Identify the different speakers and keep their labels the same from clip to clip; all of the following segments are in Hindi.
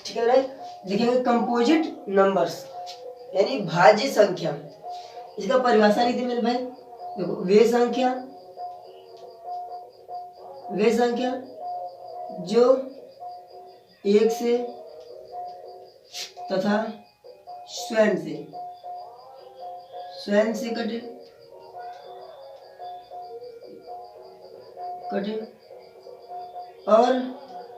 Speaker 1: ठीक है राइट। लिखेंगे कंपोजिट नंबर्स यानी भाज्य संख्या। इसका परिभाषा लिख दे मेरे भाई। देखो वे संख्या जो एक से तथा स्वयं से कटे और किसी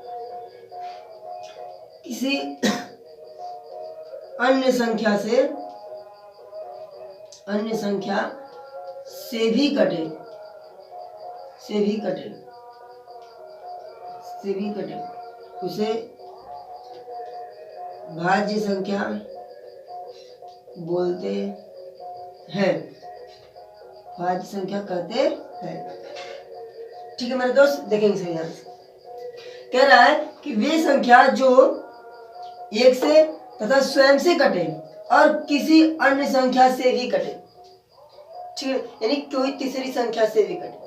Speaker 1: अन्य संख्या से भी कटे उसे भाज्य संख्या बोलते हैं, भाज्य संख्या कहते हैं। ठीक है मेरे दोस्त, देखेंगे सही ध्यान से। कह रहा है कि वे संख्या जो एक से तथा स्वयं से कटे और किसी अन्य संख्या से भी कटे। ठीक है, यानी कोई तीसरी संख्या से भी कटे,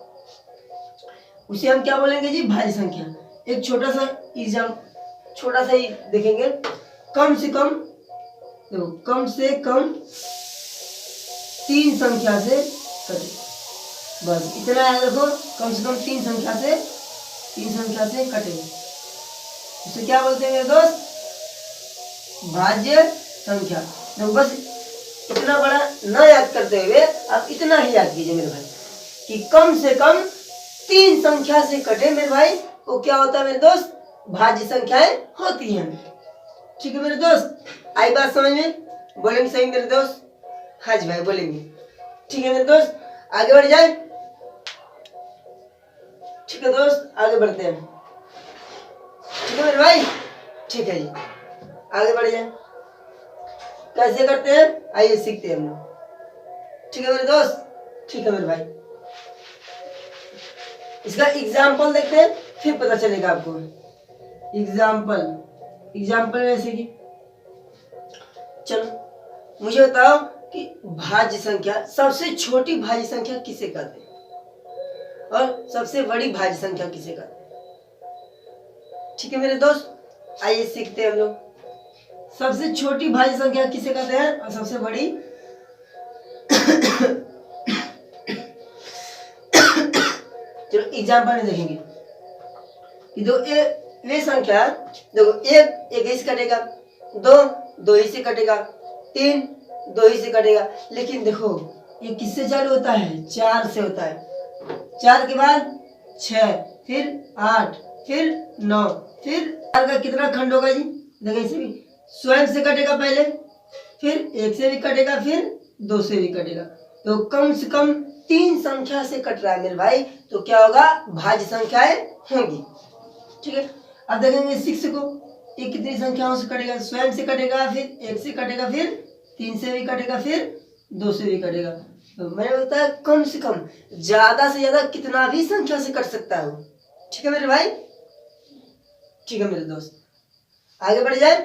Speaker 1: उसे हम क्या बोलेंगे जी? भाज्य संख्या। एक छोटा सा ही देखेंगे। कम से कम 3 संख्या से कटे, बस इतना याद रखो। कम से कम 3 संख्या से कटे, उसे क्या बोलते हैं मेरे दोस्त? भाज्य संख्या। तो बस इतना बड़ा ना याद करते हुए आप इतना ही याद कीजिए मेरे भाई कि कम से कम 3 संख्या से कटे मेरे भाई, वो क्या होता है मेरे दोस्त? भाज्य संख्याएं होती हैं। ठीक है मेरे दोस्त, आई बात समझ में? बोलेंगे सही मेरे दोस्त? हाँ जी भाई बोलेंगे। ठीक है मेरे दोस्त, आगे बढ़ जाए। ठीक है दोस्त, आगे बढ़ते हैं। ठीक है मेरे भाई, ठीक है जी, आगे बढ़ जाए। कैसे करते हैं आइए सीखते हैं हम लोग। ठीक है मेरे दोस्त, ठीक है मेरे भाई। इसका एग्जाम्पल देखते हैं, फिर पता चलेगा आपको। एग्जाम्पल ऐसे की, चलो मुझे बताओ कि भाज्य संख्या, सबसे छोटी भाज्य संख्या किसे कहते हैं और सबसे बड़ी भाज्य संख्या किसे कहते हैं? ठीक है मेरे दोस्त, आइए सीखते हैं हम लोग। सबसे छोटी भाज्य संख्या किसे कहते हैं और सबसे बड़ी चलो एग्जाम्पल में देखेंगे कि वे संख्या, देखो एक ही से कटेगा, 2 ही से कटेगा, 3 2 ही से कटेगा। लेकिन देखो ये किससे चालू होता है? 4 से होता है। 4 के बाद 6, फिर 8, फिर 9, फिर 4 का कितना खंड होगा जी? देखो इसे भी स्वयं से कटेगा पहले, फिर 1 से भी कटेगा, फिर 2 से भी कटेगा। तो कम से कम 3 संख्या से कट रहा है मेरे भाई, तो क्या होगा? भाज्य संख्याएं होंगी। ठीक है, अब देखेंगे 6 को। ये कितनी संख्याओं से कटेगा? स्वयं से कटेगा, फिर 1 से कटेगा, फिर 3 से भी कटेगा, फिर 2 से भी कटेगा। तो मैंने बताया कम से कम, ज्यादा से ज्यादा कितना भी संख्या से कट सकता है वो। ठीक है मेरे भाई, ठीक है मेरे दोस्त, आगे बढ़ जाए।